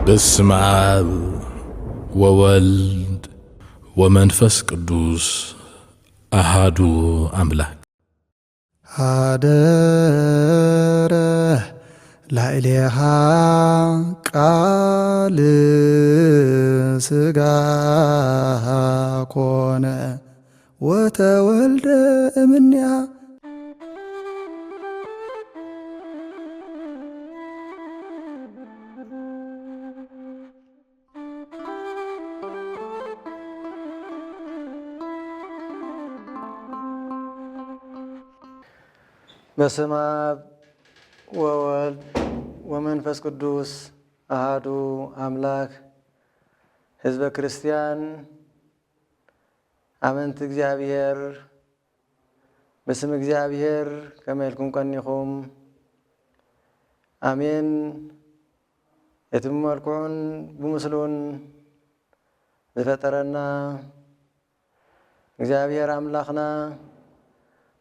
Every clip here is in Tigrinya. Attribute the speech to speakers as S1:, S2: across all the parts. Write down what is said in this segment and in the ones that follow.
S1: በስመ አብ ወወልድ ወመንፈስ ቅዱስ አሃዱ አምላክ
S2: አደረ ላዕሌሃ ቃል ሥጋ ኮነ ወተወልደ እምኔሃ በስመ አብ ወወልድ ወመንፈስ ቅዱስ አሃዱ አምላክ ሕዝበ ክርስቲያን አመንት እግዚአብሔር በስም እግዚአብሔር ከመልኩም ቀኒኹም አሜን። የትመልኩን ብምስሉን ዝፈጠረና እግዚአብሔር አምላኽና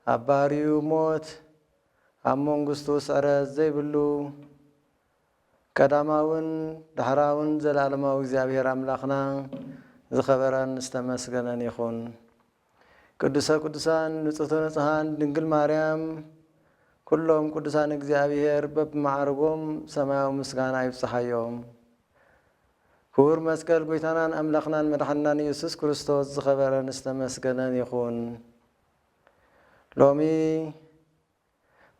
S2: አባሪው ሞት አሞንግስቱ ሰረዝ ዘይብሉ ቀዳማውን ዳህራውን ዘላለማዊ እግዚአብሔር አምላኽና ዝኸበረን ዝተመስገነን ይኹን። ቅዱሰ ቅዱሳን ንጽሕተ ንጹሐን ድንግል ማርያም ኩሎም ቅዱሳን እግዚአብሔር በብማዕርጎም ሰማያዊ ምስጋና ይብጽሐዮም። ክቡር መስቀል ጎይታናን አምላኽናን መድኃኒናን ኢየሱስ ክርስቶስ ዝኸበረን ዝተመስገነን ይኹን። ሎሚ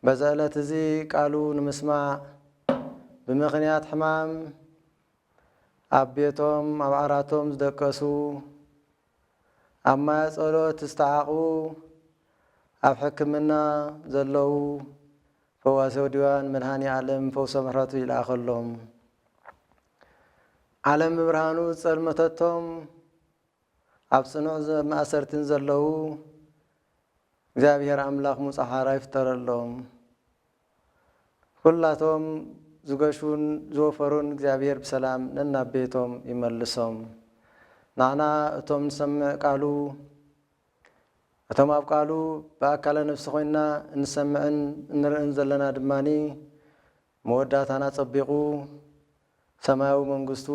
S2: በዛ ዕለት እዚ ቃሉ ንምስማዕ ብምኽንያት ሕማም ኣብ ቤቶም ኣብ ዓራቶም ዝደቀሱ ኣብ ማየ ጸሎት ዝተዓቕቡ ኣብ ሕክምና ዘለዉ ፈዋሲ ዲዋን መድኃኒ ዓለም ፈውሶ ምሕረቱ ይልኣኸሎም። ዓለም ብብርሃኑ ጸልመተቶም ኣብ ጽኑዕ ማእሰርትን ዘለዉ እግዚአብሔር አምላክ ሙጻሓራ ይፍጠረሎም። ሁላቶም ዝገሹን ዝወፈሩን እግዚአብሔር ብሰላም ነናቤቶም ይመልሶም። ናና እቶም ንሰምዕ ቃሉ እቶም ኣብ ቃሉ በአካለ ነፍሲ ኮይና እንሰምዕን እንርእን ዘለና ድማኒ መወዳታና ጸቢቁ ሰማያዊ መንግስቱ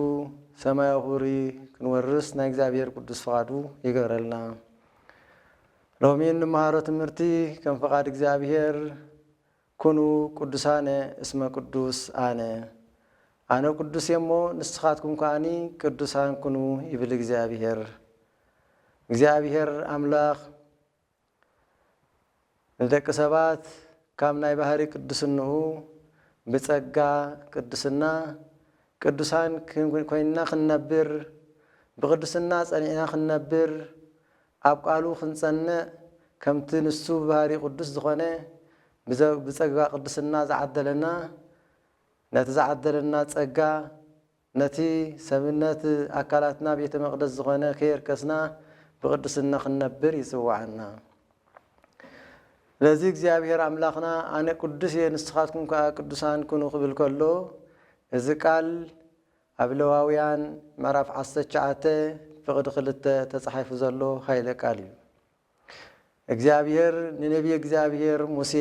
S2: ሰማያዊ ሁሪ ክንወርስ ናይ እግዚአብሔር ቅዱስ ፈቃዱ ይገበረልና። ሎሚ እንመሃሮ ትምህርቲ ከም ፈቃድ እግዚአብሔር ኩኑ ቅዱሳነ እስመ ቅዱስ አነ ቅዱስ የሞ ንስኻትኩም ከዓኒ ቅዱሳን ኩኑ ይብል እግዚአብሔር። እግዚአብሔር አምላኽ ንደቂ ሰባት ካብ ናይ ባህሪ ቅዱስንኡ ብጸጋ ቅዱስና ቅዱሳን ኮይንና ክንነብር ብቅዱስና ጸኒዕና ክንነብር ኣብ ቃሉ ክንጸንዕ ከምቲ ንሱ ባህሪ ቅዱስ ዝኾነ ብጸጋ ቅዱስና ዝዓደለና ነቲ ዝዓደለና ጸጋ ነቲ ሰብነት ኣካላትና ቤተ መቅደስ ዝኾነ ከየርከስና ብቅዱስና ክንነብር ይጽዋዓና። ስለዚ እግዚአብሔር አምላኽና ኣነ ቅዱስ እየ ንስኻትኩም ከዓ ቅዱሳን ኩኑ ክብል ከሎ እዚ ቃል ኣብ ሌዋውያን ምዕራፍ 19 ፍቅዲ 2 ተጻሒፉ ዘሎ ኃይለ ቃል እዩ። እግዚአብሔር ንነቢይ እግዚአብሔር ሙሴ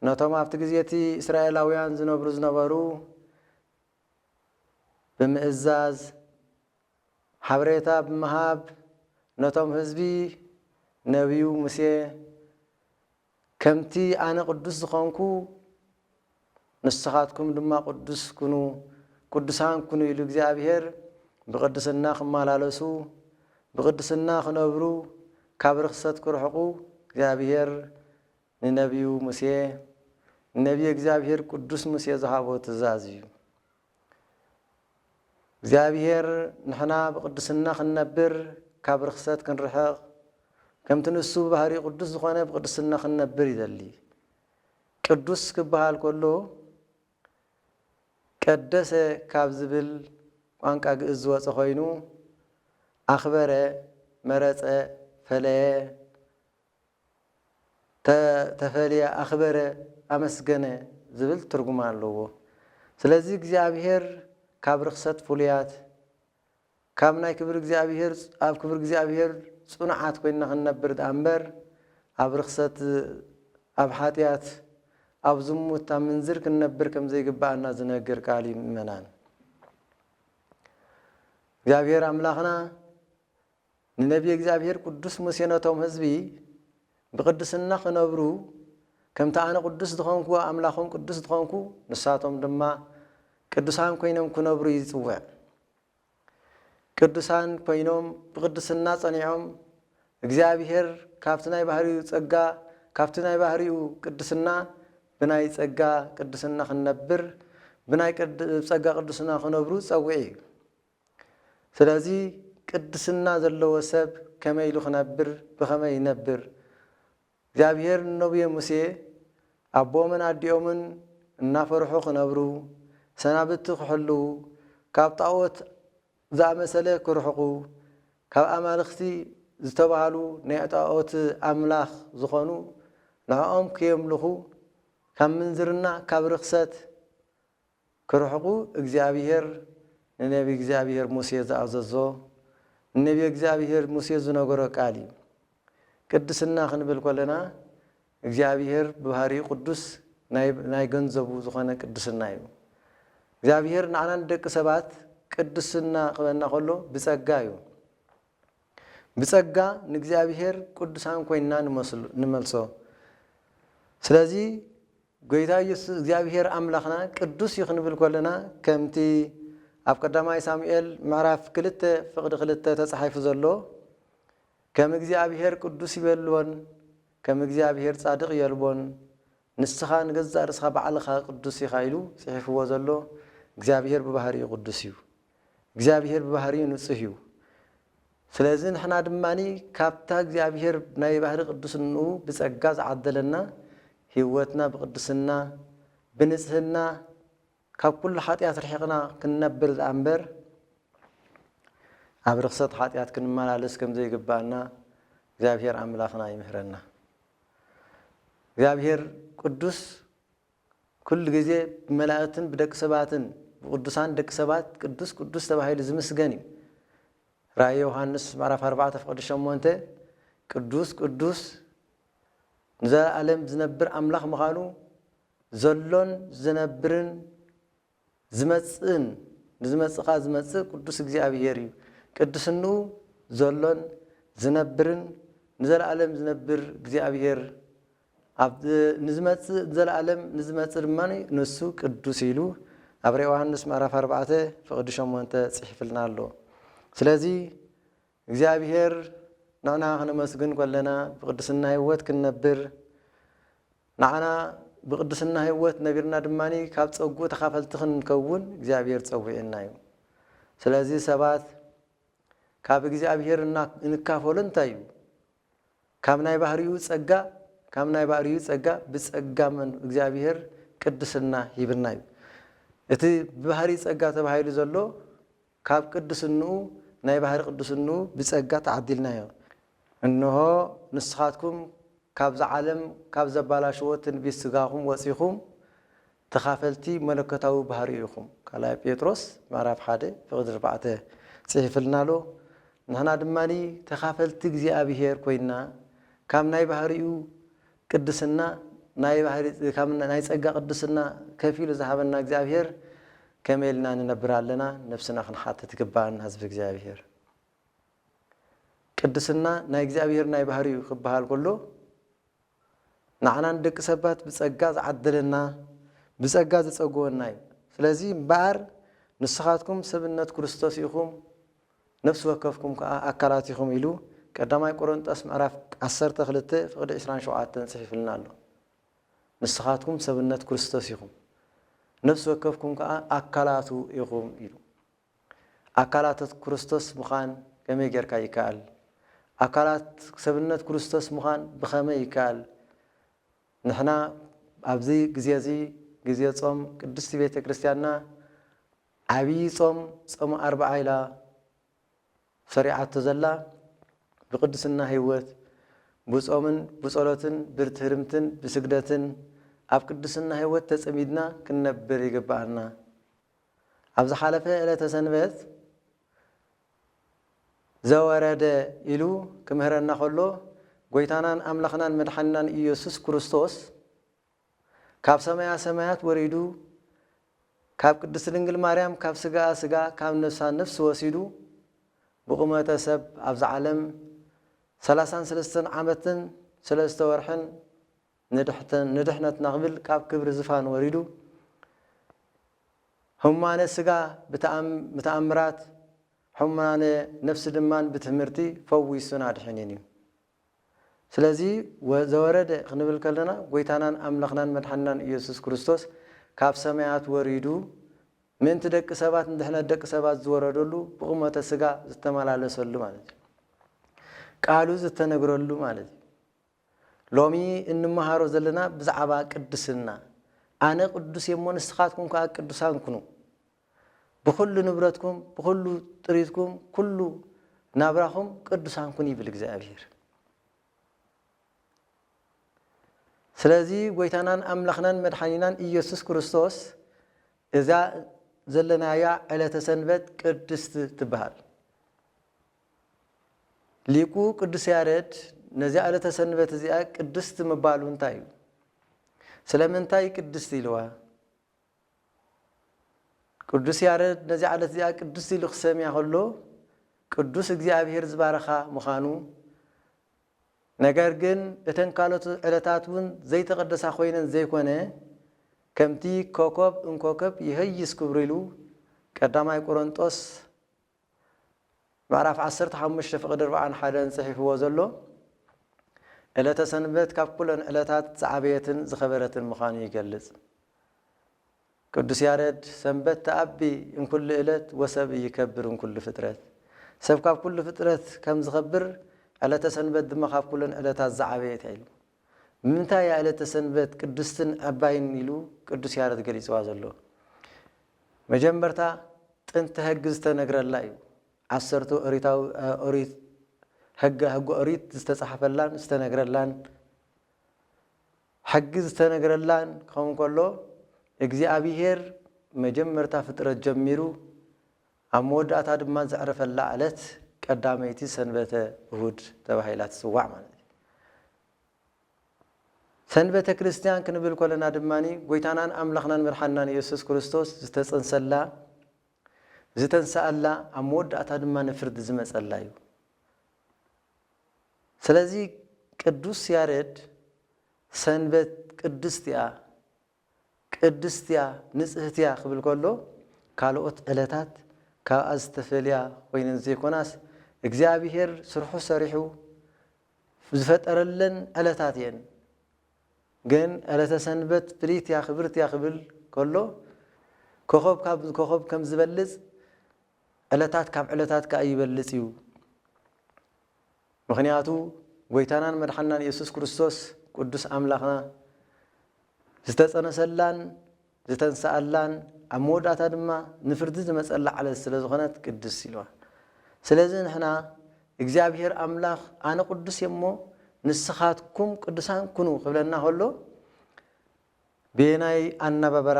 S2: ነቶም ኣብቲ ግዜቲ እስራኤላውያን ዝነበሩ ብምእዛዝ ሓበሬታ ብምሃብ ነቶም ህዝቢ ነቢዩ ሙሴ ከምቲ ኣነ ቅዱስ ዝኾንኩ ንስኻትኩም ድማ ቅዱስ ኩኑ ቅዱሳን ኩኑ ኢሉ እግዚአብሔር ብቅድስና ክመላለሱ ብቅድስና ክነብሩ ካብ ርክሰት ክርሕቁ እግዚአብሔር ንነቢዩ ሙሴ ነቢይ እግዚአብሔር ቅዱስ ሙሴ ዝሃቦ ትእዛዝ እዩ። እግዚአብሔር ንሕና ብቅድስና ክንነብር ካብ ርክሰት ክንርሕቕ ከምቲ ንሱ ባህሪ ቅዱስ ዝኾነ ብቅድስና ክንነብር ይደሊ። ቅዱስ ክበሃል ከሎ ቀደሰ ካብ ዝብል ቋንቋ ግእዝ ዝወፀ ኮይኑ ኣኽበረ፣ መረፀ፣ ፈለየ፣ ተፈልየ፣ ኣኽበረ፣ ኣመስገነ ዝብል ትርጉም ኣለዎ። ስለዚ እግዚአብሔር ካብ ርክሰት ፍሉያት ካብ ናይ ክብሪ እግዚአብሔር ኣብ ክብሪ እግዚአብሔር ጽኑዓት ኮይና ክንነብር እምበር ኣብ ርክሰት ኣብ ሓጢአት ኣብ ዝሙት ኣብ ምንዝር ክንነብር ከም ዘይግባአና ዝነግር ቃል ይመናን። እግዚአብሔር አምላኽና ንነቢይ እግዚአብሔር ቅዱስ ሙሴ ነቶም ህዝቢ ብቅድስና ክነብሩ ከምታ ኣነ ቅዱስ ዝኾንኩ ኣምላኾም ቅዱስ ዝኾንኩ ንሳቶም ድማ ቅዱሳን ኮይኖም ክነብሩ ይጽውዕ። ቅዱሳን ኮይኖም ብቅድስና ጸኒዖም እግዚአብሔር ካብቲ ናይ ባህሪኡ ጸጋ ካብቲ ናይ ባህሪኡ ቅድስና ብናይ ጸጋ ቅድስና ክነብር ብናይ ጸጋ ቅድስና ክነብሩ ጸውዕ። ስለዚ ቅድስና ዘለዎ ሰብ ከመይ ኢሉ ክነብር ብኸመይ ይነብር? እግዚአብሔር ነቢይ ሙሴ ኣቦምን ኣዲኦምን እናፈርሑ ክነብሩ ሰናብቲ ክሕልው ካብ ጣዖት ዝኣመሰለ ክርሕቑ ካብ ኣማልኽቲ ዝተባሃሉ ናይ ጣዖት ኣምላኽ ዝኾኑ ንዕኦም ከየምልኹ ካብ ምንዝርና ካብ ርክሰት ክርሕቑ እግዚአብሔር ንነቢይ እግዚአብሔር ሙሴ ዝኣዘዞ ንነቢይ እግዚአብሔር ሙሴ ዝነገሮ ቃል እዩ። ቅድስና ክንብል ከለና እግዚአብሔር ብባህሪኡ ቅዱስ ናይ ገንዘቡ ዝኾነ ቅድስና እዩ። እግዚአብሔር ንዓና ደቂ ሰባት ቅድስና ክበና ከሎ ብጸጋ እዩ። ብጸጋ ንእግዚአብሔር ቅዱሳን ኮይንና ንመልሶ። ስለዚ ጎይታ ኢየሱስ እግዚአብሔር ኣምላኽና ቅዱስ እዩ ክንብል ከለና ከምቲ ኣብ ቀዳማይ ሳሙኤል ምዕራፍ 2:2 ተጻሒፉ ዘሎ ከም እግዚአብሔር ቅዱስ ይበልዎን ከም እግዚአብሔር ጻድቕ ይበልዎን ንስኻ ንገዛእ ርእስኻ ባዕልኻ ቅዱስ ኢኻ ኢሉ ጽሒፍዎ ዘሎ እግዚአብሔር ብባህሪኡ ቅዱስ እዩ። እግዚአብሔር ብባህሪኡ ንጹህ እዩ። ስለዚ ንሕና ድማኒ ካብታ እግዚአብሔር ናይ ባህሪ ቅዱስንኡ ብጸጋ ዝዓደለና ህይወትና ብቅድስና ብንጽህና ካብ ኩሉ ኃጢአት ርሒቕና ክንነብር ዝኣምበር ኣብ ርክሰት ኃጢአት ክንመላለስ ከም ዘይግባአና እግዚአብሔር ኣምላኽና ይምህረና። እግዚአብሔር ቅዱስ ኩሉ ግዜ ብመላእክትን ብደቂ ሰባትን ብቅዱሳን ደቂ ሰባት ቅዱስ ቅዱስ ተባሂሉ ዝምስገን እዩ። ራእይ ዮሐንስ ምዕራፍ 4:8 ቅዱስ ቅዱስ ንዘለዓለም ዝነብር ኣምላኽ ምዃኑ ዘሎን ዝነብርን ዝመጽእን ንዝመጽእኻ ዝመጽእ ቅዱስ እግዚአብሔር እዩ። ቅዱስንኡ ዘሎን ዝነብርን ንዘለዓለም ዝነብር እግዚአብሔር ኣብ ንዝመጽእ ዘለዓለም ንዝመጽእ ድማ ንሱ ቅዱስ ኢሉ ኣብ ራእይ ዮሐንስ ምዕራፍ 4:8 ጽሒፍልና ኣሎ። ስለዚ እግዚአብሔር ንዕና ክነመስግን ከለና ብቅድስና ህይወት ክንነብር ንዓና ብቅድስና ህይወት ነቢርና ድማኒ ካብ ጸጉኡ ተኻፈልቲ ክንከውን እግዚአብሔር ጸዊዕና እዩ። ስለዚ ሰባት ካብ እግዚአብሔር እንካፈሉ እንታይ እዩ? ካብ ናይ ባህሪኡ ጸጋ ካብ ናይ ባህሪኡ ጸጋ ብጸጋ እግዚአብሔር ቅድስና ይብልና እዩ። እቲ ባህሪ ጸጋ ተባሂሉ ዘሎ ካብ ቅድስንኡ ናይ ባህሪ ቅድስንኡ ብጸጋ ተዓዲልናዮ። እንሆ ንስኻትኩም ካብዚ ዓለም ካብ ዘባላሽዎ ትንቢት ስጋኹም ወፂኹም ተኻፈልቲ መለኮታዊ ባህሪ ኢኹም። ካልኣይ ጴጥሮስ ምዕራፍ 1:4 ጽሒፍልና ኣሎ። ንሕና ድማኒ ተኻፈልቲ እግዚአብሔር ኮይና ካብ ናይ ባህሪኡ ቅድስና ናይ ጸጋ ቅድስና ከፊሉ ዝሃበና እግዚአብሔር ከመይ ኢልና ንነብር ኣለና ነፍስና ክንሓትት ይግባአና። ህዝቢ እግዚአብሔር ቅድስና ናይ እግዚአብሔር ናይ ባህሪኡ ክበሃል ከሎ ንዓናን ደቂ ሰባት ብጸጋ ዝዓደለና ብጸጋ ዝጸግወና እዩ። ስለዚ እምበኣር ንስኻትኩም ሰብነት ክርስቶስ ኢኹም ነፍሲ ወከፍኩም ከዓ ኣካላት ኢኹም ኢሉ ቀዳማይ ቆሮንጦስ ምዕራፍ 12:27 ጽሒፍልና ኣሎ። ንስኻትኩም ሰብነት ክርስቶስ ኢኹም ነፍሲ ወከፍኩም ከዓ ኣካላቱ ኢኹም ኢሉ። ኣካላት ክርስቶስ ምዃን ከመይ ጌርካ ይከኣል? ኣካላት ሰብነት ክርስቶስ ምዃን ብኸመይ ይከኣል? ንሕና ኣብዚ ግዜ እዚ ግዜ ጾም ቅድስቲ ቤተ ክርስቲያንና ዓብይ ጾም 40 ኢላ ሰሪዓቶ ዘላ ብቅድስና ህይወት ብጾምን ብጸሎትን ብትህርምትን ብስግደትን ኣብ ቅድስና ህይወት ተጸሚድና ክንነብር ይግባአና። ኣብ ዝሓለፈ ዕለተ ሰንበት ዘወረደ ኢሉ ክምህረና ከሎ ጎይታናን ኣምላኽናን መድሓኒናን ኢየሱስ ክርስቶስ ካብ ሰማያ ሰማያት ወሪዱ ካብ ቅድስት ድንግል ማርያም ካብ ስጋ ስጋ ካብ ነፍሳ ነፍስ ወሲዱ بقومة سب أبز عالم 33 عامتن 3 ورحن ندحنت نقبل كاب كبر زفان وريدو همانه سقا بتأمرات همانه نفس دمان بتمرتي فوي سنة دحنيني سلازي وزورد خنبل كلنا ويتانان أملخنان مدحنان يسوس كريستوس كاب سماعات وريدو من تدك سبات ندحنا دك سبات زوردلو بقومة سقا زتمال على سلو مالتي قالو زتنقرلو مالتي لومي إن مهارو زلنا بزعبا قدسنا أنا قدس يمون استخاتكم كقدسان كنو بكل نبرتكم بكل طريقكم كل نابراكم قدسان كوني بالإجزابير سلازي ويتانان أملخنان مدحنينان إيسوس كريستوس إذا زلنا يا على تسنبت قدس تبهال ليكو قدس يارد نزي على تسنبت زي قدس مبالون تايو سلامنتاي قدس يلوا قدس يارد نزي على زي قدس يلخصم ياخلو قدس እግዚአብሔር ዝባረኻ مخانو ነገር ግን እተንካሎት ዕለታቱን ዘይተቀደሳ ኮይነን ዘይኮነ ከምቲ ኮከብ እንኮከብ ይህይስ ክብሪሉ ቀዳማይ ቆሮንጦስ ምዕራፍ 15 ፍቅድ 41 ጽሒፍዎ ዘሎ ዕለተ ሰንበት ካብ ኩለን ዕለታት ዝዓበየትን ዝኸበረትን ምዃኑ ይገልጽ ቅዱስ ያሬድ ሰንበት ተአቢ እንኩል ዕለት ወሰብ ይከብር እንኩል ፍጥረት ሰብ ካብ ኩል ፍጥረት ከም ዝኸብር ዕለተ ሰንበት ድማ ካብ ኩለን ዕለታት ዝዓበየት ኢሉ ምንታይ ዕለተ ሰንበት ቅድስትን አባይን ኢሉ ቅዱስ ያሬድ ገሊጽዋ ዘሎ መጀመርታ ጥንት ሕግ ዝተነግረላ እዩ 10 ኦሪታው ኦሪት ሕግ ኦሪት ዝተጻሕፈላን ዝተነግረላን ሕግ ዝተነግረላን ከም ኮሎ እግዚአብሔር መጀመርታ ፍጥረት ጀሚሩ አሞዳታ ድማ ዘዕረፈላ ዕለት ቀዳመይቲ ሰንበተ እሁድ ተባሂላ ትጽዋዕ ማለት እዩ ሰንበተ ክርስቲያን ክንብል ኮለና ድማኒ ጎይታናን አምላኽናን መድሓናን ኢየሱስ ክርስቶስ ዝተጸንሰላ ዝተንሳአላ አሞዳታ ድማ ንፍርድ ዝመጸላ እዩ ስለዚ ቅዱስ ያሬድ ሰንበት ቅድስትያ ንጽህትያ ክብል ኮሎ ካልኦት ዕለታት ካብ አዝተፈልያ ኮይነን ዘይኮናስ እግዚአብሔር ስርሑ ሰሪሑ ዝፈጠረለን ዕለታት እየን ግን ዕለተ ሰንበት ፍልይትያ ክብርትያ ክብል ኮሎ ኮኸብ ከም ዝበልጽ ዕለታት ካብ ዕለታት ከዓ ይበልጽ እዩ ምክንያቱ ጎይታናን መድሓናን ኢየሱስ ክርስቶስ ቅዱስ አምላኽና ዝተጸነሰላን ዝተንሳአላን አሞዳታ ድማ ንፍርድ ዝመጸላ ዓለት ስለ ዝኾነት ቅዱስ ኢልዋ ስለዚ ንሕና እግዚአብሔር አምላኽ አነ ቅዱስ የሞ ንስኻትኩም ቅዱሳን ኩኑ ክብለና ሆሎ ቤናይ አናባበራ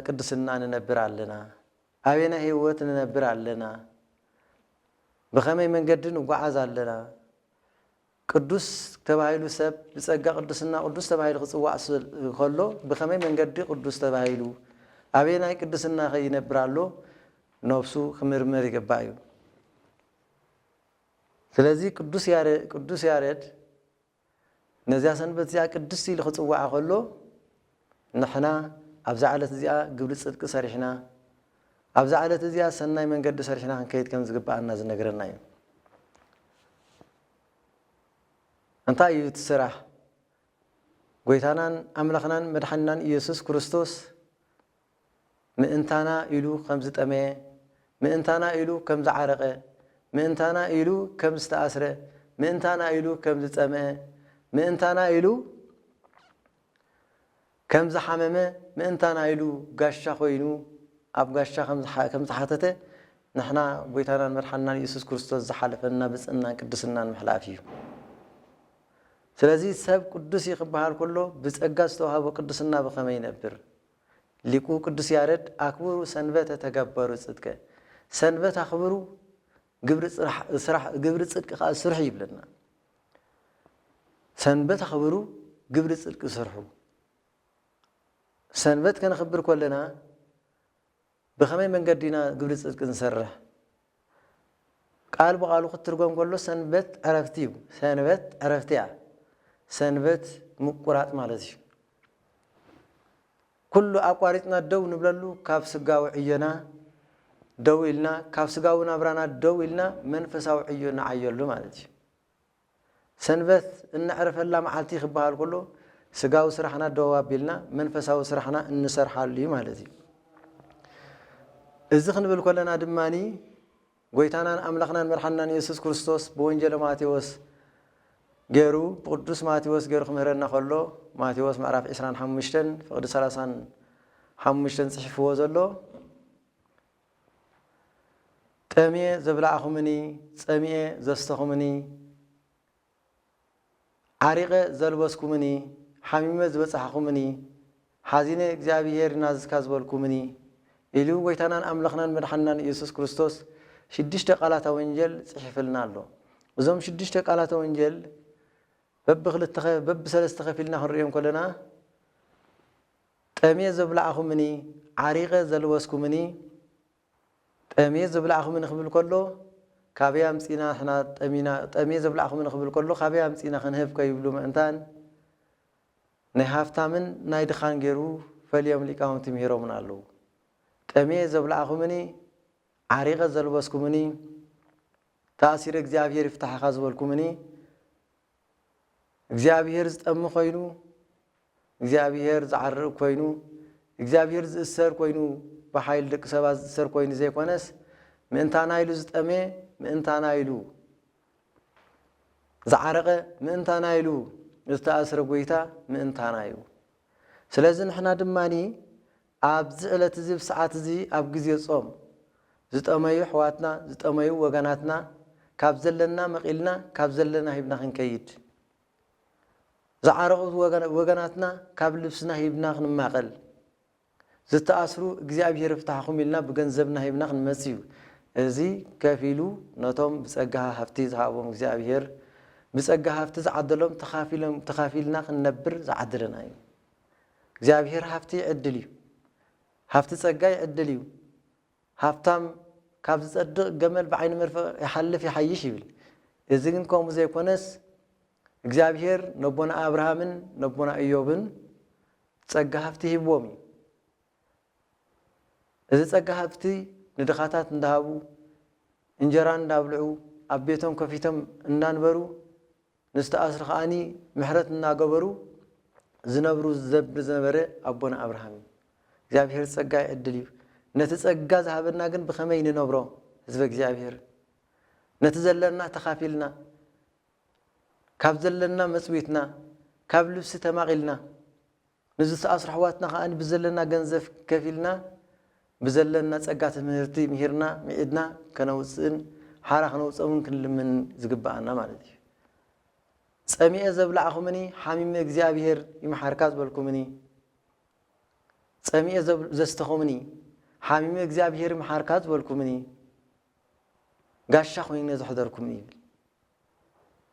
S2: ቅዱስና ንነብር ኣለና አቤና ህይወት ንነብር ኣለና በኸመይ መንገዲ ንጓዓዝ ኣለና ቅዱስ ተባሂሉ ሰብ ዝጸጋ ቅዱስና ቅዱስ ተባሂሉ ክጽዋዕ ከሎ በኸመይ መንገዲ ቅዱስ ተባሂሉ አቤናይ ቅዱስና ይነብራሎ ነፍሱ ክምርምር ይገባእ እዩ ስለዚ ቅዱስ ያሬድ ነዚያ ሰንበት እዚኣ ቅድስቲ ኢሉ ክጽዋዕ ከሎ ንሕና ኣብዛ ዕለት እዚኣ ግብሪ ጽድቂ ሰሪሕና ኣብዛ ዕለት እዚኣ ሰናይ መንገዲ ሰሪሕና ክንከይድ ከም ዝግባአና ዝነግረና እዩ እንታይ እዩ እቲ ስራሕ ጎይታናን አምላኽናን መድሓናን ኢየሱስ ክርስቶስ ምእንታና ኢሉ ከም ዝጠመየ ምእንታና ኢሉ ከም ዝዓረቀ ምእንታና ኢሉ ከም ዝተኣስረ ምእንታና ኢሉ ከም ዝጸመየ ምእንታና ኢሉ ከም ዝሓመመ ምእንታና ኢሉ ጋሻ ኮይኑ ኣብ ጋሻ ከም ዝሓተተ ንሕና ጎይታናን መድሓናን ኢየሱስ ክርስቶስ ዝሓለፈና ብጽናን ቅድስናን ምሕላፍ እዩ ስለዚ ሰብ ቅዱስ ይኽበሃል ከሎ ብጸጋ ዝተዋህቦ ቅድስና በኸመይ ይነብር ሊቁ ቅዱስ ያሬድ አክብሩ ሰንበተ ተገበሩ ጽድቀ ሰንበት አክብሩ ግብሪ ጽድቅ ከዓ ስርሑ ይብለና ሰንበት አክብሩ ግብሪ ጽድቅ ስርሑ ሰንበት ከነኽብር ኮለና በኸመይ መንገዲና ግብሪ ጽድቅ ንሰርሕ ቃል بقالو ክትርጎም ከሎ ሰንበት ዕረፍቲ እዩ ሰንበት ዕረፍቲያ ሰንበት ምቁራጥ ማለት እዩ ኩሉ አቋሪጥና ደው ንብለሉ ካብ ስጋው ዕየና ደው ኢልና ካብ ስጋው ናብራና ደው ኢልና መንፈሳዊ ዕየና አየሉ ማለት እዩ ሰንበት እንዕረፈላ መዓልቲ ይባሃል ኩሉ ስጋው ስራሕና ደው አቢልና መንፈሳዊ ስራሕና እንሰርሓሉ ማለት እዩ እዚ ክንብል ከለና ድማኒ ጎይታናን አምላኽናን መርሐናን ኢየሱስ ክርስቶስ በወንጌል ማቴዎስ ገሩ ቅዱስ ማቴዎስ ገሩ ክምህረና ከሎ ማቴዎስ ምዕራፍ 25 ፍቅዲ 35 ጽሕፍዎ ዘሎ ጠምየ ዘብላዕኹምኒ ጸምየ ዘስተኹምኒ ዓሪቀ ዘልበስኩምኒ ሓሚመ ዝበጽሐኹምኒ ሓዚነ እግዚአብሔር ናዝካ ዝበልኩምኒ ኢሉ ጎይታናን አምላኽናን መድሐናን ኢየሱስ ክርስቶስ ሽድሽተ ቃላተ ወንጌል ጽሕፍልና ኣሎ እዞም ሽድሽተ ቃላተ ወንጌል በብሰለስተ ከፊልና ክንሪኦም ከለና ጠምየ ዘብላዕኹምኒ ዓሪቀ ዘልበስኩምኒ ጠምየ ዘብላዕኹምኒ ክብል ከሎ ካበይ አምፂና ሕና ጠምየ ዘብላዕኹምኒ ክብል ከሎ ካበይ አምፂና ክንህብ ከይብሉ ምእንታን ናይ ሃፍታምን ናይ ድኻን ገይሩ ፈልዮም ሊቃውንቲ ምሂሮምና ኣለዉ ጠምየ ዘብላዕኹምኒ ዓሪቀ ዘልበስኩምኒ ተአሲረ እግዚአብሔር ይፍታሕኻ ዝበልኩምኒ እግዚአብሔር ዝጠም ኮይኑ እግዚአብሔር ዝዓርቕ ኮይኑ እግዚአብሔር ዝእሰር ኮይኑ በኃይል ደቂ ሰባት ዝእሰር ኮይኑ ዘይኮነስ ምእንታና ኢሉ ዝጠመ ምእንታና ኢሉ ዝዓረቀ ምእንታና ኢሉ ዝተአስረ ጎይታ ምእንታና እዩ ስለዚ ንሕና ድማኒ ኣብ ዝዕለት እዚ ብሰዓት እዚ ኣብ ግዜ ጾም ዝጠመዩ ሕዋትና ዝጠመዩ ወገናትና ካብ ዘለና መቂልና ካብ ዘለና ሂብና ክንከይድ ዝዓረቁ ወገናትና ካብ ልብስና ሂብና ክንማቀል ዝተአስሩ እግዚአብሔር ይፍታሕኩም ኢልና ብገንዘብና ሂብና ክንመጽዩ እዚ ከፊሉ ነቶም ብጸጋ ሃፍቲ ዝሃቦም እግዚአብሔር ብጸጋ ሃፍቲ ዝዓደሎም ተኻፊልና ክንነብር ዝዓድለና እዩ እግዚአብሔር ሃፍቲ ይዕድል እዩ ሃፍቲ ጸጋ ይዕድል እዩ ሃፍታም ካብ ዝጸድቕ ገመል በዓይኒ መርፍቕ ይሓልፍ ይሓይሽ ይብል እዚ ግን ከምኡ ዘይኮነስ እግዚአብሔር ነቦና አብርሃምን ነቦና ኢዮብን ጸጋ ሃፍቲ ሂቦም እዩ እዚ ጸጋ ሃፍቲ ንድኻታት እንዳሃቡ እንጀራ እንዳብልዑ ኣብ ቤቶም ከፊቶም እንዳንበሩ ንስተአስር ኸኣኒ ምሕረት እናገበሩ ዝነብሩ ዝነበረ ኣቦና አብርሃም እግዚአብሔር ጸጋ ይዕድል እዩ ነቲ ጸጋ ዝሃበና ግን ብኸመይ ንነብሮ ህዝበ እግዚአብሔር ነቲ ዘለና ተኻፊልና ካብ ዘለና መጽዊትና ካብ ልብሲ ተማቂልና ንዝተአስሩ ሕዋትና ኸኣኒ ብዘለና ገንዘብ ከፊልና بزلنا تسقات مهرتي مهرنا معدنا كنوصن حرخ نوصون كنلمن زغبانا مالتي صمي زبلعخمني حميم እግዚአብሔር ይمحركاز بالكمني صمي زستخمني حميم እግዚአብሔር يمحركاز بالكمني ጋሻ ኮይነ ዝحضركمني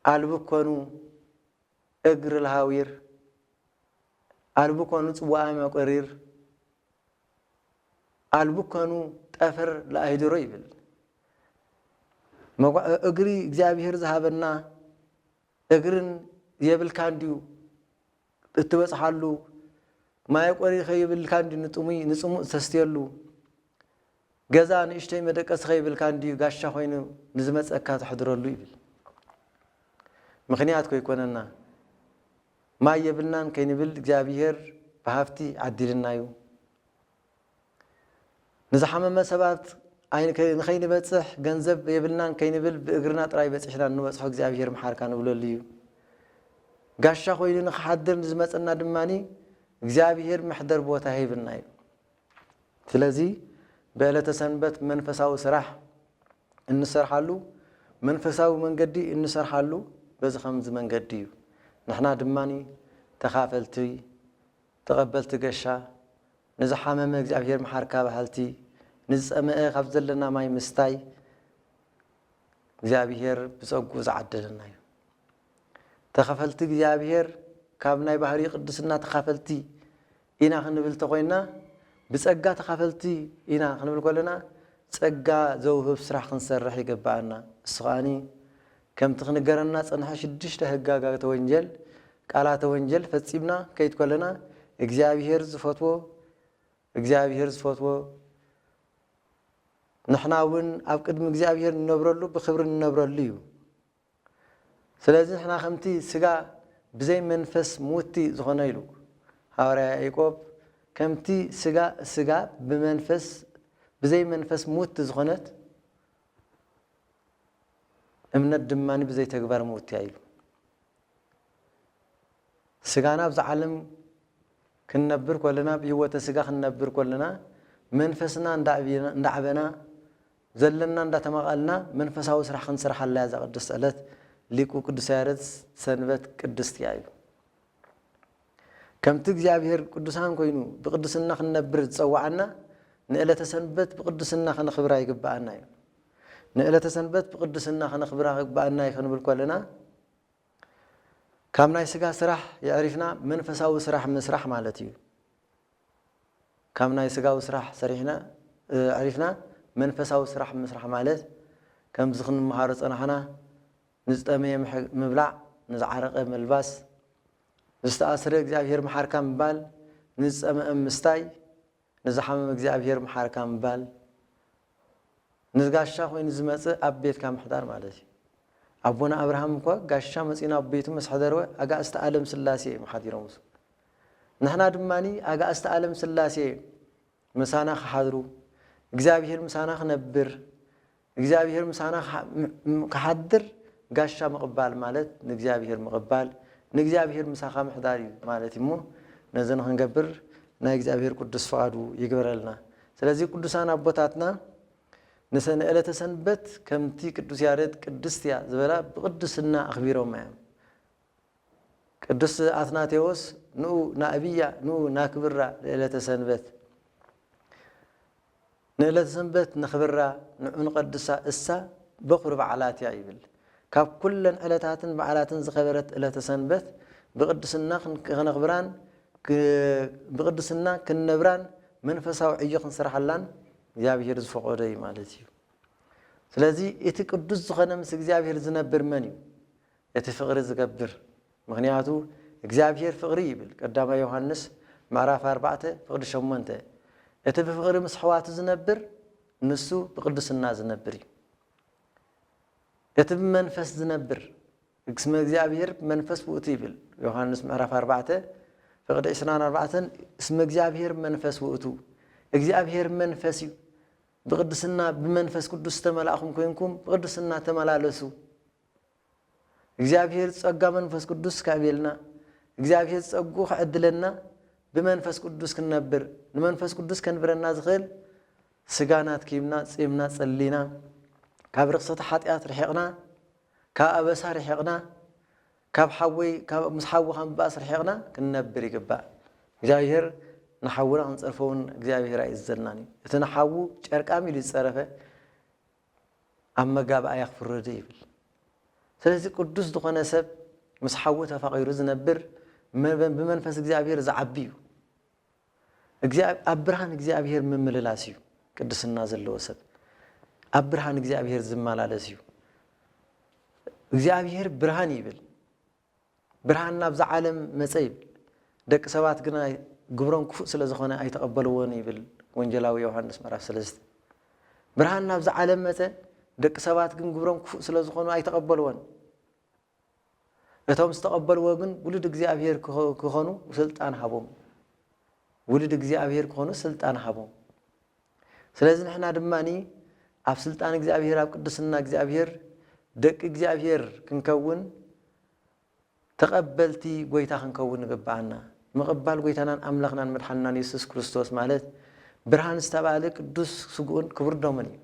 S2: አልብኮኑ እግር ለሃዊር አልብኮኑ ጽዋዓ መቆሪር አልብኮኑ ጠፈር ለአይድሮ ይብል እግሪ እግዚአብሔር ዝሃበና እግርን የብልካንዲው እትበጽሐሉ ማይቆሪ ኸይብልካንዲ ንጽሙ ተስተየሉ ገዛ ንእሽተይ መደቀስ ኸይብልካንዲ ጋሻ ኮይኑ ንዝመጸካ ተሕድረሉ ይብል ምክንያት ኮይኮነና ማየብልናን ከይንብል እግዚአብሔር በሃፍቲ ዓዲልናዩ نزحمة مسابات عين خين بتصح جنزب يبلنا كين بل بإجرنا تراي بتصحنا نوصح እግዚአብሔር محركان بلوليو قاشا خويلنا خحدر نزمت أن دماني እግዚአብሔር محضر بوتا هيبلنا تلازي بقلة سنبت منفساو سرح النسر حلو منفساو من قدي النسر حلو بس خمس من قديو نحنا دماني تخافلتي تقبلت قشا نزحمة ما እግዚአብሔር محركة بحالتي نزأمة خبزلنا ماي مستاي እግዚአብሔር بصقو زعدلنا تخافلتي እግዚአብሔር كابناي بحري قدسنا تخافلتي إنا خنبل تقوينا بصقا تخافلتي إنا خنبل كلنا ጸጋ ዘውህብ ስራሕ ክንሰርሕ ይግባአና እስኻኒ ከም ትኽንገረና ጽንሐ 6 ህጋጋት ወንጀል ቃላት ወንጀል ፈጺምና ከይት ኮለና እግዚአብሔር ዝፈትዎ ንሕናውን ኣብ ቅድሚ እግዚአብሔር ንነብረሉ ብኽብሪ ንነብረሉ እዩ ስለዚህ ንሕና ከምቲ ስጋ ብዘይ መንፈስ ሙቲ ዝኾነ ኢሉ ሐዋርያ ያዕቆብ ከምቲ ስጋ ብመንፈስ ብዘይ መንፈስ ሙት ዝኾነት እምነት ድማኒ ብዘይ ተግባር ሙት ያይሉ ስጋና ብዛ ዓለም ክንነብር ኮለና ብህይወተ ስጋ ክንነብር ኮለና መንፈስና እንዳዓበና ዘለና እንዳተማቃልና መንፈሳዊ ስራሕ ክንስራሕ አላ ዛ ቅዱስ ዕለት ሊቁ ቅዱስ ያሬድ ሰንበት ቅድስት ያይሉ ከምቲ እግዚአብሔር ቅዱሳን ኮይኑ ብቅዱስና ክንነብር ዝጸዋዓና ንዕለተ ሰንበት ብቅዱስና ክንኽብራ ይግባአና እዩ ንዕለተ ሰንበት ብቅዱስና ክንኽብራ ይግባአና ይክንብል ኮለና ካብ ናይ ስጋ ስራሕ ያዕሪፍና መንፈሳዊ ስራሕ መስራሕ ማለት እዩ ካብ ናይ ስጋዊ ስራሕ ሰሪሕና عرفنا منفساو سرح مسرح مالت كم زخن مهارة أنا نستأمي مبلع نزعرق ملباس نستأثر إجابير محركة مبال نستأمي مستاي نزحم إجابير محركة مبال نزقاشا خوي نزمت أبيت كم حضار مالتي أبونا أبراهام كوا قاشا مسينا أبيتو مسحضروا أجا استعلم سلاسي محاضرهم نحن دماني أجا استعلم سلاسي مسانا حاضروا إجابير مسانا خنبر إجابير مسانا كحضر قاشا مقبال مالت نجابير مقبال نجابير مساخا محضاري مالتي مو نزن خنقبر نجابير قدس فادو يقبر لنا سلازي قدسانا أبوتاتنا نسن إلى تسنبت كم تي قدس يارد قدستيا زبلا بقدسنا أخبيرهم معهم قدس أثناتيوس نو نابيا نو ناكبرا إلى تسنبت نإلى تسنبت نخبرا نقدسا إسا بقرب علات يعيبل كاب كل علاتات بعلات زخبرت إلى تسنبت بقدسنا خنخبران بقدسنا كنبران منفساو عيق نصرح اللان እግዚአብሔር ዝፈቀደ ማለት እዩ ስለዚህ እቲ ቅዱስ ዝኾነ ምስ እግዚአብሔር ዝነብር መን እዩ እቲ ፍቅሪ ዝገብር ምክንያቱ እግዚአብሔር ፍቅሪ ይብል ቀዳማይ ዮሐንስ ምዕራፍ 4 ፍቅሪ 8 እቲ ፍቅሪ ምስ ሕዋቱ ዝነብር ንሱ ብቅዱስና ዝነብር እዩ እቲ መንፈስ ዝነብር እስመ እግዚአብሔር መንፈስ ውእቱ ይብል ዮሐንስ ምዕራፍ 4 ፍቅሪ 24 እስመ እግዚአብሔር መንፈስ ውእቱ እግዚአብሔር መንፈስ እዩ بقدسنا بمنفس قدس تملأكم كوينكم بقدسنا تملالسو እግዚአብሔር ጸጋ መንፈስ ቅዱስ ካቤልና እግዚአብሔር ጸጉ ኸዕድለና በመንፈስ ቅዱስ ከነብር ለመንፈስ ቅዱስ ከንብረና ዝኽል ስጋናት ኪምና ጺምና ጸሊና ካብ ርክሰት ኃጢአት ረሕቅና ካብ አበሳ ረሕቅና ካብ ሓወይ ካብ ምስሓው ከምባስ ረሕቅና ከነብር ይግባእ እግዚአብሔር نحاول أن نصرفون إجابة رأي الزلناني يتنحاو شركامي للصرفة أما جاب أيخ في الرديبل ثلاثة قدوس دخان سب مسحوتها فقير زنبر بمنفس إجابة زعبيو إجابة أبرهان إجابة من مللاسيو قدس النازل لو سب أبرهان إجابة زمال لاسيو إجابة برهان يبل برهان نبز عالم مسيب دك سوات جنا قبرون كفؤ سلازخونه أي تقبلون يبل وانجلاوي يوحنس مرة سلست برهان نبز عالم متى دك سبات جن قبرون كفؤ سلازخونه أي تقبلون يتهم استقبلوا جن ولد إجزاء كخانو وسلت أنا حبهم ولد إجزاء كخانو سلت أنا حبهم سلازن إحنا دماني أفسلت أنا إجزاء قدسنا إجزاء دك إجزاء كنكون تقبلتي قويتا كنكون قبعنا مقبال قويتنا أملخنا مدحنا يسوع كريستوس مالت برهان استبعالك قدوس سجون كبر دومني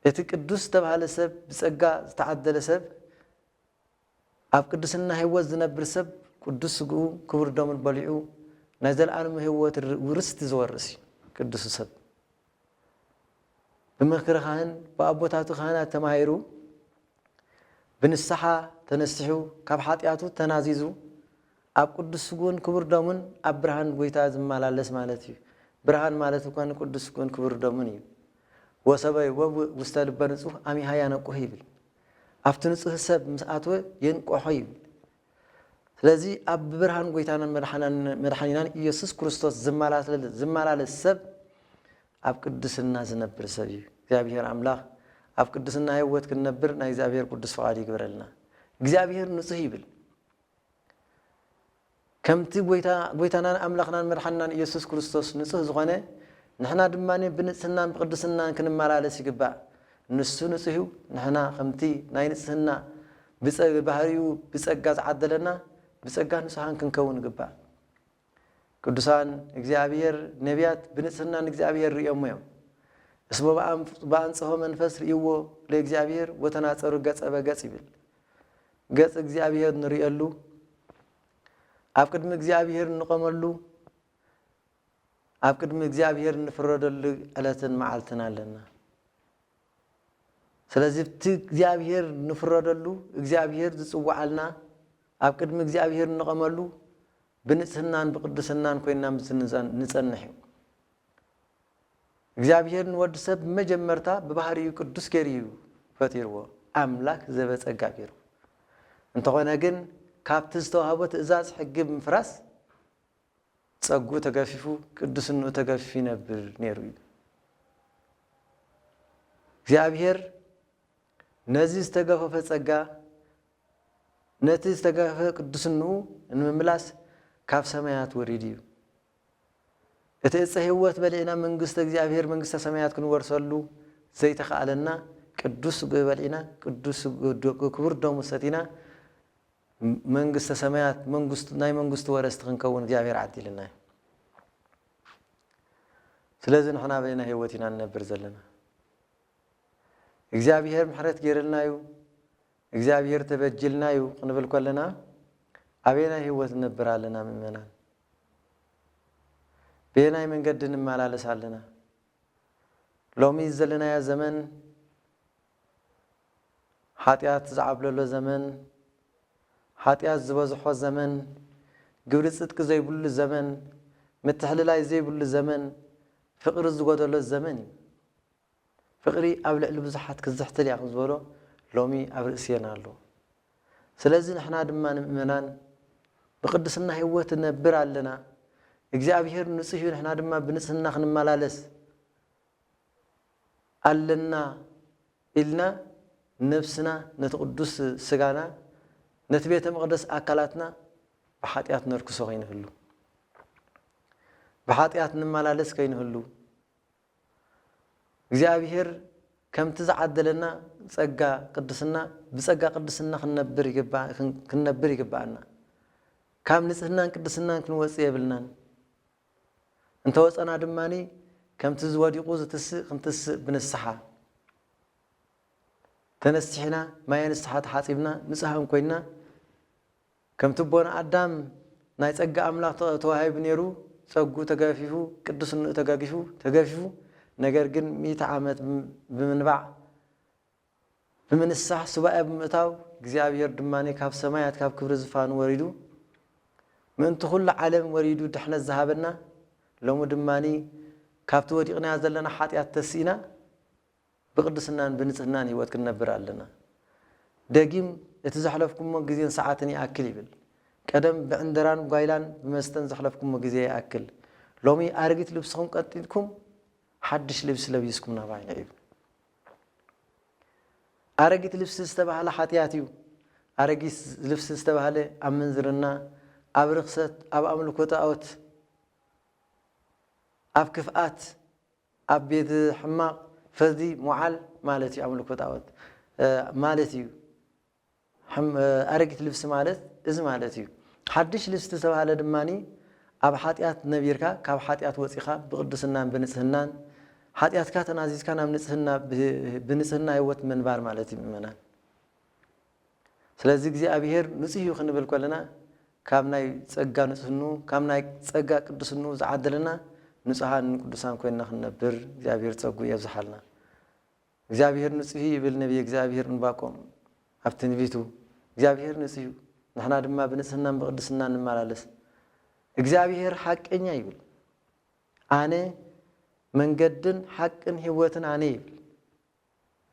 S2: يتك قدوس استبعال سب بسجع تعدل سب أب قدسنا هو زنبر سب قدوس سجون كبر دومن بليعو نزل عنه هو ورست زورسي قدوس سب بمخر خان بأبوتاتو خانات تماهيرو بنصحة تنصحو كبحاتياتو تنازيزو أب قدس سجون كبر دومن أب برهان قويتا زمالالس مالتي برهان مالتو كان قدس سجون كبر دومني ወሰበይ ወስተልበ ንጹህ አሚሃ ያነቆህ ይብል አፍት ንጹህ ሰብ ምስአትወ የንቆህ ይብል ስለዚህ አብ ብርሃን ጎይታና መድኃኒናን ኢየሱስ ክርስቶስ ዝማላለስ ሰብ አብ ቅድስና ዝነብር ሰብ እዩ እግዚአብሔር አምላክ አብ ቅድስና ህይወት ክንነብር ናይ እግዚአብሔር ቅዱስ ፈቃድ ይግበረልና እግዚአብሔር ንጹህ ይብል ከምቲ ጎይታና አምላክናን መድኃኒናን ኢየሱስ ክርስቶስ ንጹህ ዝኾነ ንሕና ድማኔ ብንጽህናን ብቅድስናን ክንመላለስ ይግባእ ንሱ ንጹህ ንሕና ከምቲ ናይ ንጽህና ባህሪኡ ብጸጋ ዝዓደለና ብጸጋ ንጹሃን ክንከውን ይግባእ ቅዱሳን እግዚአብሔር ነቢያት ብንጽህናን እግዚአብሔር ሪኦም እዮም እስሞ በአንጽሖ መንፈስ ሪእዎ ለእግዚአብሔር ወተናጸሩ ገጸ በገጽ ይብል ገጽ እግዚአብሔር ንሪእሉ ኣብ ቅድሚ እግዚአብሔር ንቆመሉ ኣብ ቅድሚ እግዚአብሔር ንፍረደሉ ዕለትን መዓልትን ኣለና ስለዚህ እቲ እግዚአብሔር ንፍረደሉ እግዚአብሔር ዝጽዋዓልና ኣብ ቅድሚ እግዚአብሔር ንቆመሉ ብንጽህናን ብቅድስናን ኮይና ንጸንሕ እግዚአብሔር ንወዲ ሰብ መጀመርታ በባህሪው ቅዱስ ገይሩ ፈጢርዎ አምላክ ዘበጸጋ ገይሩ እንተኾነ ግን ካብቲ ዝተዋህቦ ትእዛዝ ሕጊ ምፍራስ ጸጉ ተገፊፉ ቅዱስነቱ ተገፊፉ ይነብር ነይሩ እግዚአብሔር ነዚ ዝተገፈፈ ጸጋ ነቲ ዝተገፈፈ ቅዱስነቱ ንምምላስ ካብ ሰማያት ወሪድ እዩ እቲ ዕፀ ህይወት በልዕና መንግስተ እግዚአብሔር መንግስተ ሰማያት ክንወርሰሉ ዘይተኻኣለና ቅዱስ በልዕና ቅዱስ ክቡር ደሙ ሰቲና መንግስተ ሰማያት ናይ መንግስቱ ወረስቲ ክንከውን እግዚአብሔር ዓዲልና ስለዚህ ንሕና በይና ህይወት ኢና ንነብር ዘለና እግዚአብሔር ምሕረት ገይርልና እዩ እግዚአብሔር ተበጅልና እዩ ክንብል ከለና አቤና ህይወት ንነብር ኣለና ምእመናን በየናይ መንገድ እንመላለስ ኣለና ሎሚ ዘለናያ ዘመን ኃጢአት ዝዓብለሎ ዘመን ኃጢአት ዝበዝሖ ዘመን ግብሪ ጽድቅ ዘይብሉ ዘመን ምትሕልላይ ዘይብሉ ዘመን ፍቅሪ ዝጎደሎ ዘመን ፍቅሪ ኣብ ልዕሊ ብዙሓት ክዝሕትል ያ ዝበሎ ሎሚ ኣብ ርእስና ኣሎ ስለዚህ ንሕና ድማ ንምእመናን ብቅድስና ህይወት ነብር ኣለና እግዚአብሔር ንጹህ እዩ ንሕና ድማ ብንጽህና ክንመላለስ ኣለና ኢልና ነፍስና ነቲ ቅዱስ ስጋና ነቲ ቤተ መቅደስ አካላትና በኃጢአት ነርክሶ ከይንህሉ በኃጢአት ንመላለስ ከይንህሉ እግዚአብሔር ከምቲ ዝዓደለና ጸጋ ቅድስና ብጸጋ ቅድስና ክንነብር ይግባአና ካብ ንጽህናን ቅድስናን ክንወጽእ የብልናን እንተወጸና ድማኒ ከምቲ ዝወዲቁ ዝትስእ ክንትስእ ብንስሓ ተነስሕና ማየ ንስሓ ተሓጺብና ንጽሃን ኮይና ከምቲ ቦና አዳም ናይ ጸጋ አምላክ ተዋሂቡ ነይሩ ጸጉ ተገፊፉ ቅዱስነቱ ተገፊፉ ነገር ግን 100 ዓመት ብምንባዕ ብምንሳሕ ሱባኤ ብምእታው እግዚአብሔር ድማኒ ካብ ሰማያት ካብ ክብሪ ዝፋኑ ወሪዱ ምእንቲ ኩሉ ዓለም ወሪዱ ድሕነት ዝሃበና ሎሙ ድማኒ ካብቲ ወዲቕና ዘለና ኃጢአት ተሲእና ብቅድስናን ብንጽህናን ህይወት ክንነብር ኣለና ደጊም እቲ ዘሕለፍኩሞ ግዜን ሰዓትን ይኣክል ይብል ቀደም ብዕንደራን ጓይላን ብመስተን ዘሕለፍኩሞ ግዜ ይኣክል ሎሚ አረጊት ልብስኩም ቀጥልኩም ሓድሽ ልብስ ለቢስኩም ናባይና ይብል አረጊት ልብስ ዝተባሃለ ኃጢአት እዩ አረጊት ልብስ ዝተባሃለ ኣብ ምንዝርና ኣብ ርክሰት ኣብ ኣምልኮ ጣዖት ኣብ ክፍኣት ኣብ ቤት ሕማቅ ፈዚ ሙዓል ማለት እዩ ኣምልኮ ጣዖት ማለት እዩ አረጊት ልብስ ማለት እዚ ማለት እዩ ሓድሽ ልብስ ዝተባሃለ ድማኒ ኣብ ኃጢአት ነቢርካ ካብ ኃጢአት ወፂኻ ብቅድስናን ብንጽህናን ኃጢአትካ ተናዚዝካ ናብ ንጽህና ብንጽህና ህይወት መንባር ማለት እዩ ምእመናን ስለዚህ እግዚአብሔር ንጹህ እዩ ክንብል ከለና ካብ ናይ ጸጋ ንጽህኑ ካብ ናይ ጸጋ ቅዱስኑ ዝዓደለና ንጹሃን ቅዱሳን ኮይና ክንነብር እግዚአብሔር ጸጉ ይብዛሓልና እግዚአብሔር ንጹህ ይብል ነብይ እግዚአብሔር እንባቆም ኣብ ትንቢቱ እግዚአብሔር ንጹህ እዩ ንሕና ድማ ብንጽህናን ብቅድስናን እንመላለስ እግዚአብሔር ሐቀኛ ይብል አነ መንገድን ሐቅን ህይወትን አነ ይብል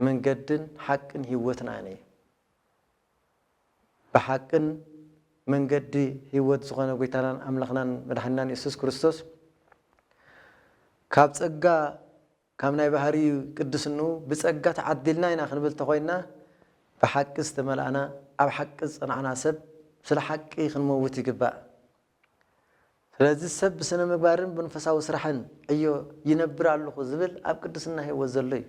S2: መንገድን ሓቅን ህይወትን ኣነ ብሓቅን መንገዲ ህይወት ዝኾነ ጎይታናን ኣምላኽናን መድሓኒናን ኢየሱስ ክርስቶስ ካብ ጸጋ ካብ ናይ ባህሪ ቅድስኑ ብጸጋ ተዓዲልና ኢና ክንብል ተኾይና ብሓቂ ዝተመልአና ኣብ ሓቂ ጽናዕና ሰብ ስለ ሓቂ ክንመውት ይግባእ ስለዚ ሰብ ብስነ ምግባርን ብመንፈሳዊ ስራሕን እዮ ይነብር ኣለኹ ዝብል ኣብ ቅድስና ህይወት ዘሎ እዩ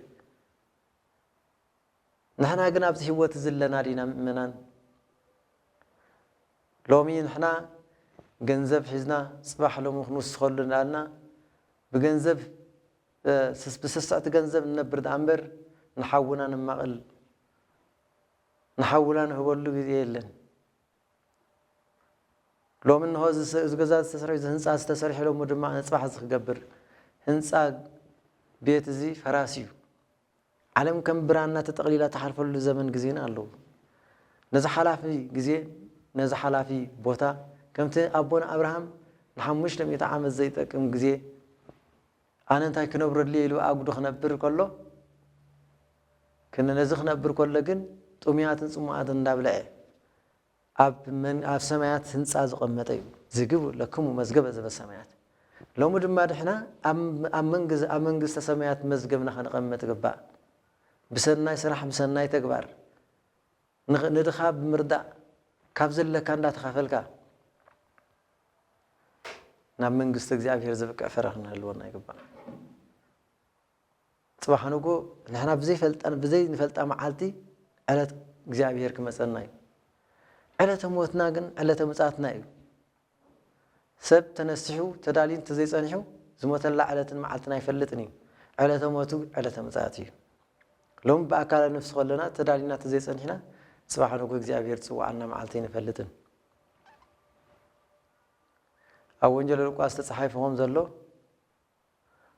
S2: ንሕና ግን ኣብዚ ህይወት ዘለና ዲና ምእመናን ሎሚ ንሕና ገንዘብ ሒዝና ጽባሕ ሎሚ ክንውስኸሉ እንዳልና ብገንዘብ ብስስዕቲ ገንዘብ ንነብር ዳእምበር ንሓውና ንማቕል ንሓውና ንህበሉ ግዜ የለን ሎሚ እንሆ ዝገዛ ዝተሰርሐ ህንፃ ዝተሰርሐ ሎሚ ድማ ንጽባሕ ዝክገብር ህንፃ ቤት እዚ ፈራሲ እዩ ዓለም ከም ብራና ተጠቕሊላ ተሓልፈሉ ዘመን ግዜና ኣለዎ ነዚ ሓላፊ ግዜ ነዚ ሓላፊ ቦታ ከምቲ ኣቦና አብርሃም ን500 ዓመት ዘይጠቅም ግዜ ኣነ እንታይ ክነብረሉ ኢሉ ኣጉዶ ክነብር ከሎ ነዚ ክነብር ከሎ ግን ጡምያትን ጽሙዓትን እንዳብልዐ ኣብ ሰማያት ህንፃ ዝቐመጠ እዩ ዝግቡ ለክሙ መዝገበ ዘበሰማያት ሎሚ ድማ ድሕና ኣብ መንግስተ ሰማያት መዝገብና ክንቐመጥ ግባእ ብሰናይ ስራሕ ብሰናይ ተግባር ንድኻ ብምርዳእ ካብ ዘለካ እንዳተኻፈልካ ናብ መንግስቲ እግዚአብሔር ዝብቅዕ ፍረ ክንህልወና ይግባእ ጽባሕ ንጎ ንሕና ብዘይ ንፈልጣ መዓልቲ ዕለት እግዚአብሔር ክመፀና እዩ ዕለተ ሞትና ግን ዕለተ ምጽኣትና እዩ ሰብ ተነሲሑ ተዳሊን ተዘይጸኒሑ ዝሞተላ ዕለትን መዓልትን ኣይፈልጥን እዩ ዕለተ ሞቱ ዕለተ ምጽኣት እዩ ሎም በአካለ ነፍስ ከለና ተዳሊና ተዘይጸኒሕና ጽባሕ ንጎ እግዚአብሔር ጽዋዕና መዓልቲ ይንፈልጥን ኣብ ወንጌል ሉቃስ ተጻሒፍዎም ዘሎ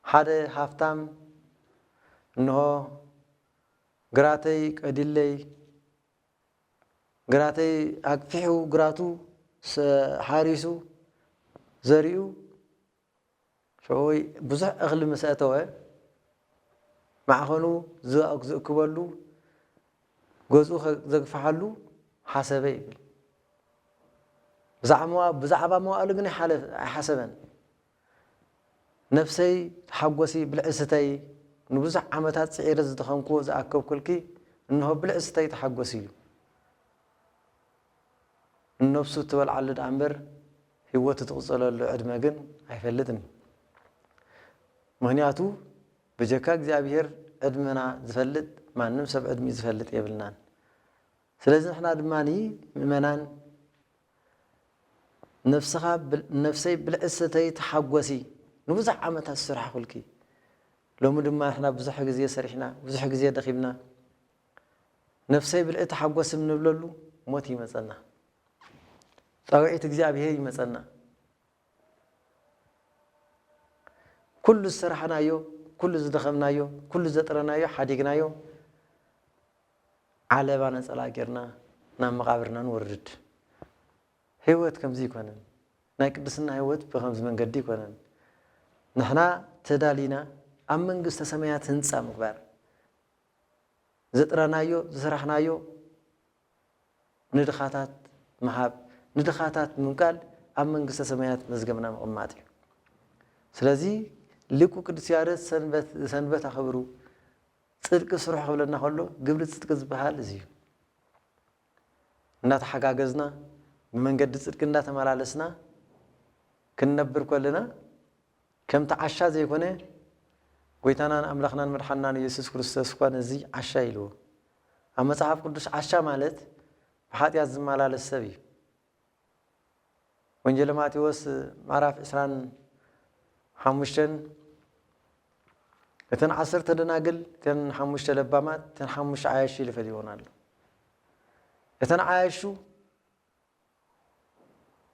S2: ሓደ ሃፍታም እንሆ ግራተይ ቀዲለይ ግራተይ ኣቅፊሑ ግራቱ ሓሪሱ ዘሪኡ ሾይ ብዙሕ እኽሊ መስአተወ ማዕኸኑ ዝእክበሉ ገጹ ዘግፋሓሉ ሓሰበ ይብል ብዛዕባ መዋእሉ ግን ኣይሓሰበን ነፍሰይ ተሓጐሲ ብልዕስተይ ንብዙሕ ዓመታት ጽዒረ ዝደኸምክዎ ዝኣከብኩልኪ እንሆ ብልዕስተይ ተሓጐሲ እዩ ነፍሱ ትበልዓሉ ዳእምበር ህይወቱ ትቕጽለሉ ዕድመ ግን ኣይፈልጥን ምክንያቱ ብጀካ እግዚአብሔር ዕድመና ዝፈልጥ ማንም ሰብ ዕድሚ ዝፈልጥ የብልናን ስለዚ ንሕና ድማኒ ምእመናን ነፍሰይ ብልዕስተይ ተሓጐሲ ንብዙሕ ዓመታት ዝሰርሐኹልኪ ሎሚ ድማ ንሕና ብዙሕ ግዜ ሰሪሕና ብዙሕ ግዜ ደኺብና ነፍሰይ ብልዕ ተሓጐሲ ንብለሉ ሞት ይመፀና ጣውዒት እግዚአብሔር ይመፀና ኩሉ ዝሰራሕናዮ ኩሉ ዝደኸምናዮ ኩሉ ዘጥረናዮ ሓዲግናዮ ዓለባ ነፀላ ጌርና ናብ መቃብርና ንወርድ ህይወት ከምዚ ይኮነን ናይ ቅድስና ህይወት ብከምዚ መንገዲ ይኮነን ንሕና ተዳሊና ኣብ መንግስተ ሰማያት ህንፃ ምግባር ዘጥረናዮ ዝሰራሕናዮ ንድኻታት መሃብ ንድኻታት ምንቃል ኣብ መንግስተ ሰማያት መዝገብና ምቕማጥ እዩ ስለዚ ሊቁ ቅዱስ ያሬድ ሰንበት ኣኽብሩ ጽድቂ ስሩሕ ክብለና ከሎ ግብሪ ጽድቂ ዝበሃል እዚ እዩ እናተሓጋገዝና ብመንገዲ ጽድቂ እንዳተመላለስና ክንነብር ከለና ከምቲ ዓሻ ዘይኮነ ጎይታናን ኣምላኽናን መድሓኒናን ኢየሱስ ክርስቶስ እኳ ነዚ ዓሻ ኢልዎ ኣብ መጽሓፍ ቅዱስ ዓሻ ማለት ብሓጢአት ዝመላለስ ሰብ እዩ ወንጌል ማቴዎስ ምዕራፍ 25 እተን 10 ደናግል እተን 5 ለባማት እተን 5 ዓያሽ ይፈልዩን ኣሎ እተን ዓያሹ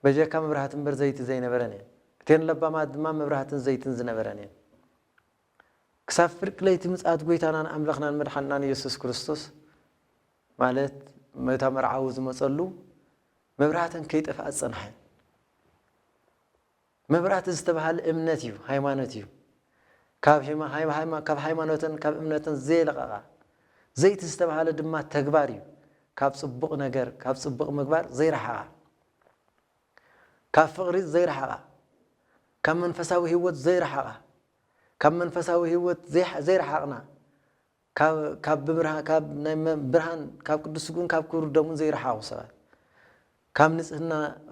S2: በጀካ መብራህትን በር ዘይቲ ዘይነበረን እተን ለባማት ድማ መብራህትን ዘይትን ዝነበረን ክሳብ ፍርቂ ለይቲ ምጽኣት ጎይታናን ኣምላኽናን መድሓኒናን ኢየሱስ ክርስቶስ ማለት መታ መርዓዊ ዝመጸሉ መብራህትን ከይጠፍኣ ጸንሐ መብራት ዝተባሃለ እምነት እዩ ሃይማኖት እዩ ካብ ሃይማኖትን ካብ እምነትን ዘይለቀቃ زيت استبهال دما تكباري كاب صبق نجر كاب صبق مكبار زي رحقة كاب فقري زي رحقة كم من فساوي هوت زي رحقة كم من فساوي هوت زي رحقنا كاب برهان كاب نايم برهان كاب قدسكون كاب كور دمون زي رحقة سبات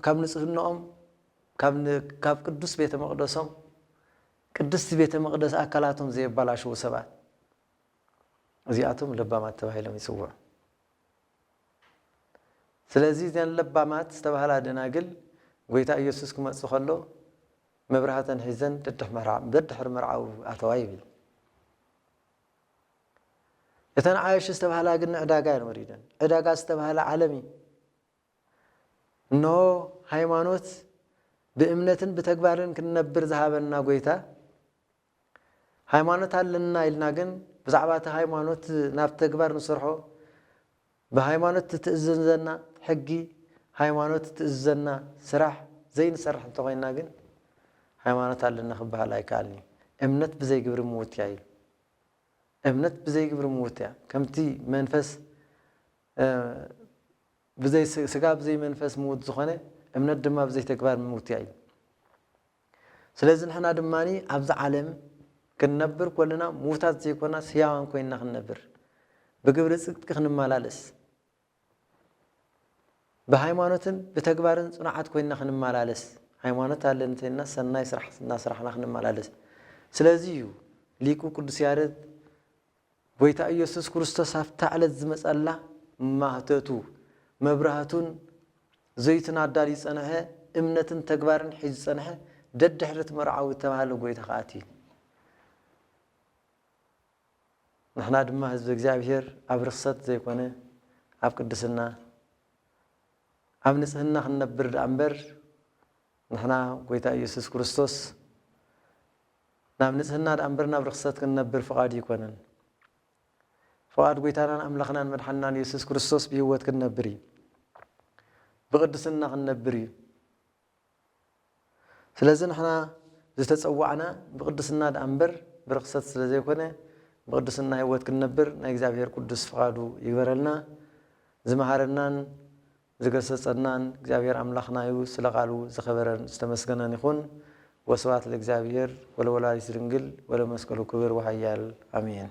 S2: كاب نسهنا كاب قدس بيت مقدسهم قدس بيت مقدس أكلاتهم زي بلاشوا سبات زياتهم لبامات تبهيلهم يسوع سلازي زين لبامات تبهلا دناقل ويتا يسوس كما تسخلو مبرهاتن حزن تدحر مرعو أتوايبل يتن عايش استبهلا قلنا عداقا مريدا عداقا استبهلا عالمي نو هايمانوت بإمنة بتكبارن كنبر ذهابنا قويتا هايمانوت هالنا إلناقن بزعبات هايمانوت ناب تكبار نصرحو بهايمانوت تتأذننا حقي هايمانوت تتأذننا سرح زين سرح انتوغينا قن هايمانوت هالنا خبها لا يكالني إمنة بزي قبر موت يعيل إمنة بزي قبر موت يعيل كمتي منفس بزي سقاب زي منفس موت زخانة إمنة دما بزي تكبار موت يعيل سلازن حنا دماني أبز عالم كننبر كلنا موتات زي كنا سياوان كوينا خننبر بقبر صدق خنمالالس بهايمانوتن بتكبارن صنعات كوينا خنمالالس هايمانوت علنتنا سناي سرحنا خنمالالس سلازيو ليكو قدس يارد بويتا يسوس كريستوس افتعل زمصلا ماهتتو مبرهاتون زيتنا داري صنعه امنتن تكبارن حج صنعه ددحرت مرعو تبالو بويتا خاتي نحنا دما حزب እግዚአብሔር አብርሰት ዘይኮነ አብ ቅድስና አብ ንጽህና خنبر አንበር نحنا ጎይታ ኢየሱስ ክርስቶስ ናብ ንጽህና አንበርና አብርሰት كننبر فقاد ይኮነን فقاد ጎይታናን አምላኽናን መድኃኒናን ኢየሱስ ክርስቶስ በህይወት كننبر بقدسنا كننبر ስለዚህ نحنا ዝተጸዋዕና بقدسنا አንበር برخصت ስለዘይኮነ بقدسنا هيوت كننبر نايغزابير قدس فقادو يغبرلنا زمهارنان زغسصنان እግዚአብሔር አምላኽና ይው ስለቃሉ ዘኸበረን ዝተመስገነን ይኹን ወስብሐት ለእግዚአብሔር ወለወላዲቱ ድንግል ወለመስቀሉ ክብር ወኃያል አሜን